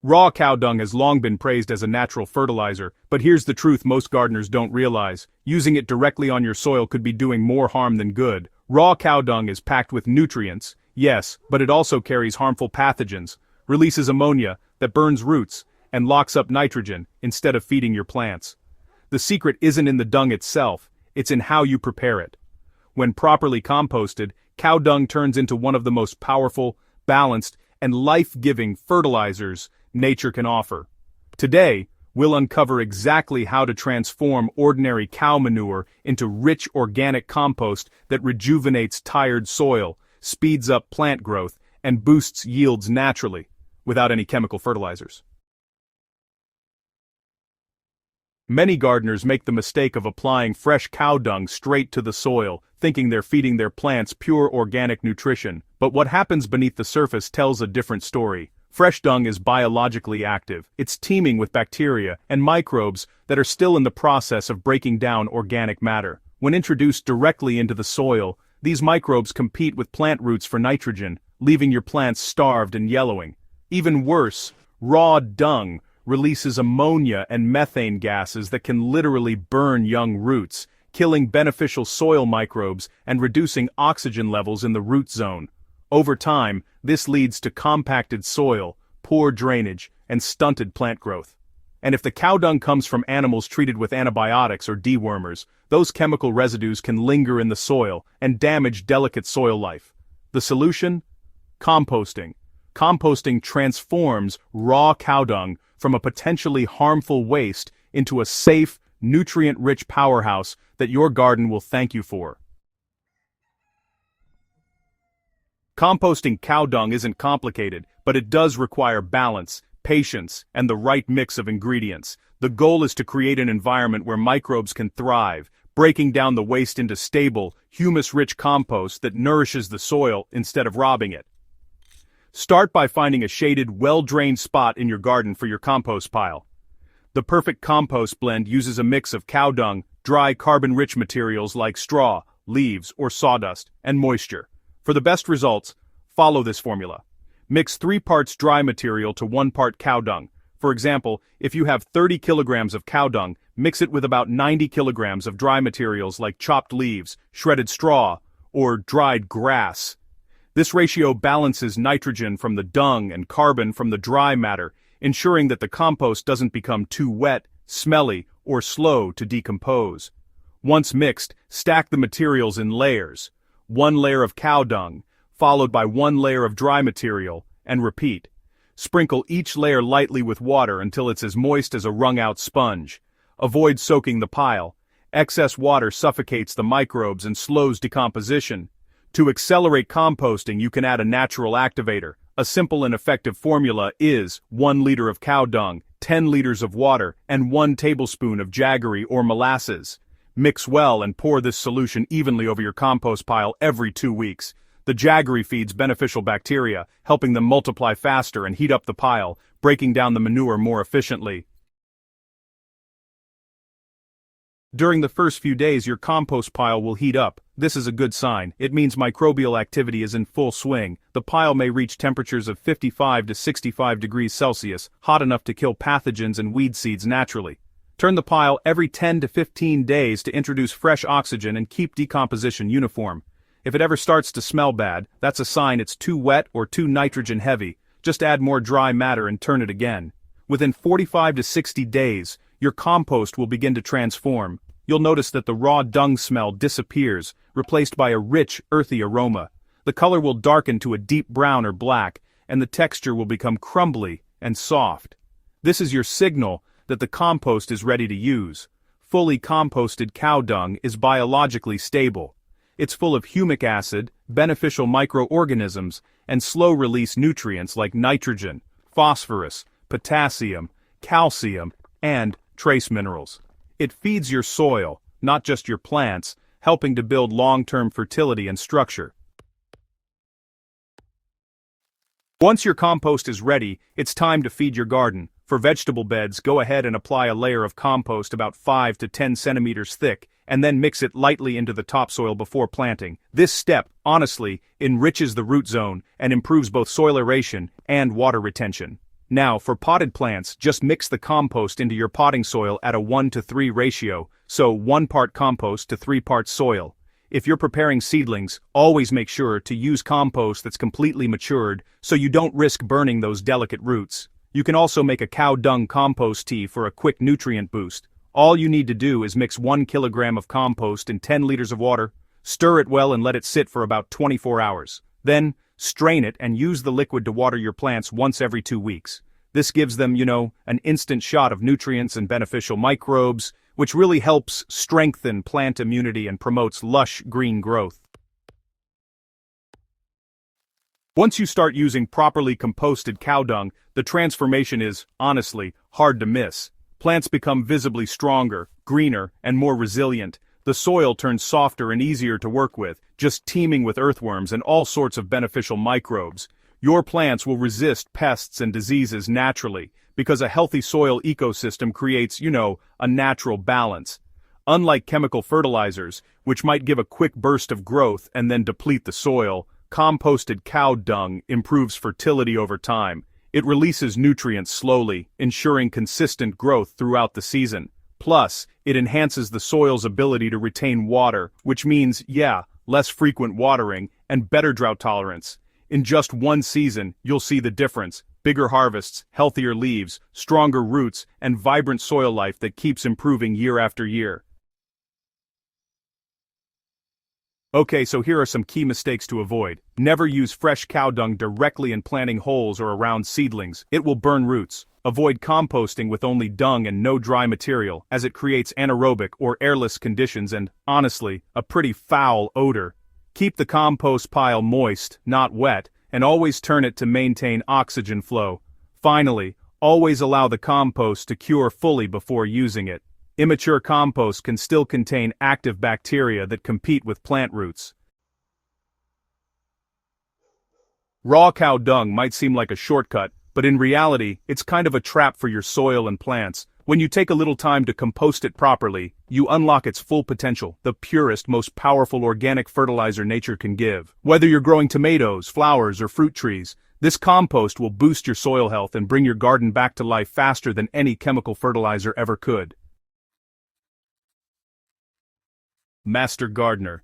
Raw cow dung has long been praised as a natural fertilizer, but here's the truth most gardeners don't realize. Using it directly on your soil could be doing more harm than good. Raw cow dung is packed with nutrients, yes, but it also carries harmful pathogens, releases ammonia that burns roots, and locks up nitrogen instead of feeding your plants. The secret isn't in the dung itself, it's in how you prepare it. When properly composted, cow dung turns into one of the most powerful, balanced, and life-giving fertilizers nature can offer. Today, we'll uncover exactly how to transform ordinary cow manure into rich organic compost that rejuvenates tired soil, speeds up plant growth, and boosts yields naturally, without any chemical fertilizers. Many gardeners make the mistake of applying fresh cow dung straight to the soil, thinking they're feeding their plants pure organic nutrition, but what happens beneath the surface tells a different story. Fresh dung is biologically active. It's teeming with bacteria and microbes that are still in the process of breaking down organic matter. When introduced directly into the soil, these microbes compete with plant roots for nitrogen, leaving your plants starved and yellowing. Even worse, raw dung releases ammonia and methane gases that can literally burn young roots, killing beneficial soil microbes and reducing oxygen levels in the root zone. Over time, this leads to compacted soil, poor drainage, and stunted plant growth. And if the cow dung comes from animals treated with antibiotics or dewormers, those chemical residues can linger in the soil and damage delicate soil life. The solution? Composting. Composting transforms raw cow dung from a potentially harmful waste into a safe, nutrient-rich powerhouse that your garden will thank you for. Composting cow dung isn't complicated, but it does require balance, patience, and the right mix of ingredients. The goal is to create an environment where microbes can thrive, breaking down the waste into stable, humus-rich compost that nourishes the soil instead of robbing it. Start by finding a shaded, well-drained spot in your garden for your compost pile. The perfect compost blend uses a mix of cow dung, dry carbon-rich materials like straw, leaves, or sawdust, and moisture. For the best results, follow this formula. Mix 3 parts dry material to 1 part cow dung. For example, if you have 30 kilograms of cow dung, mix it with about 90 kilograms of dry materials like chopped leaves, shredded straw, or dried grass. This ratio balances nitrogen from the dung and carbon from the dry matter, ensuring that the compost doesn't become too wet, smelly, or slow to decompose. Once mixed, stack the materials in layers. 1 layer of cow dung, followed by 1 layer of dry material, and repeat. Sprinkle each layer lightly with water until it's as moist as a wrung-out sponge. Avoid soaking the pile. Excess water suffocates the microbes and slows decomposition. To accelerate composting, you can add a natural activator. A simple and effective formula is 1 liter of cow dung, 10 liters of water, and 1 tablespoon of jaggery or molasses. Mix well and pour this solution evenly over your compost pile every 2 weeks. The jaggery feeds beneficial bacteria, helping them multiply faster and heat up the pile, breaking down the manure more efficiently. During the first few days, your compost pile will heat up. This is a good sign. It means microbial activity is in full swing. The pile may reach temperatures of 55 to 65 degrees Celsius, hot enough to kill pathogens and weed seeds naturally. Turn the pile every 10 to 15 days to introduce fresh oxygen and keep decomposition uniform. If it ever starts to smell bad, that's a sign it's too wet or too nitrogen heavy. Just add more dry matter and turn it again. Within 45 to 60 days, your compost will begin to transform. You'll notice that the raw dung smell disappears, replaced by a rich, earthy aroma. The color will darken to a deep brown or black, and the texture will become crumbly and soft. This is your signal that the compost is ready to use. Fully composted cow dung is biologically stable. It's full of humic acid, beneficial microorganisms, and slow-release nutrients like nitrogen, phosphorus, potassium, calcium, and trace minerals. It feeds your soil, not just your plants, helping to build long-term fertility and structure. Once your compost is ready, it's time to feed your garden. For vegetable beds, go ahead and apply a layer of compost about 5 to 10 centimeters thick, and then mix it lightly into the topsoil before planting. This step, honestly, enriches the root zone and improves both soil aeration and water retention. Now, for potted plants, just mix the compost into your potting soil at a 1:3 ratio, so 1 part compost to 3 parts soil. If you're preparing seedlings, always make sure to use compost that's completely matured so you don't risk burning those delicate roots. You can also make a cow dung compost tea for a quick nutrient boost. All you need to do is mix 1 kilogram of compost in 10 liters of water, stir it well and let it sit for about 24 hours. Then, strain it and use the liquid to water your plants once every 2 weeks. This gives them, an instant shot of nutrients and beneficial microbes, which really helps strengthen plant immunity and promotes lush green growth. Once you start using properly composted cow dung, the transformation is, honestly, hard to miss. Plants become visibly stronger, greener, and more resilient. The soil turns softer and easier to work with, just teeming with earthworms and all sorts of beneficial microbes. Your plants will resist pests and diseases naturally, because a healthy soil ecosystem creates, a natural balance. Unlike chemical fertilizers, which might give a quick burst of growth and then deplete the soil, composted cow dung improves fertility over time. It releases nutrients slowly, ensuring consistent growth throughout the season. Plus, it enhances the soil's ability to retain water, which means, less frequent watering and better drought tolerance. In just one season, you'll see the difference: bigger harvests, healthier leaves, stronger roots, and vibrant soil life that keeps improving year after year. Okay, so here are some key mistakes to avoid. Never use fresh cow dung directly in planting holes or around seedlings. It will burn roots. Avoid composting with only dung and no dry material, as it creates anaerobic or airless conditions and, honestly, a pretty foul odor. Keep the compost pile moist, not wet, and always turn it to maintain oxygen flow. Finally, always allow the compost to cure fully before using it. Immature compost can still contain active bacteria that compete with plant roots. Raw cow dung might seem like a shortcut, but in reality, it's kind of a trap for your soil and plants. When you take a little time to compost it properly, you unlock its full potential, the purest, most powerful organic fertilizer nature can give. Whether you're growing tomatoes, flowers, or fruit trees, this compost will boost your soil health and bring your garden back to life faster than any chemical fertilizer ever could. Master Gardener.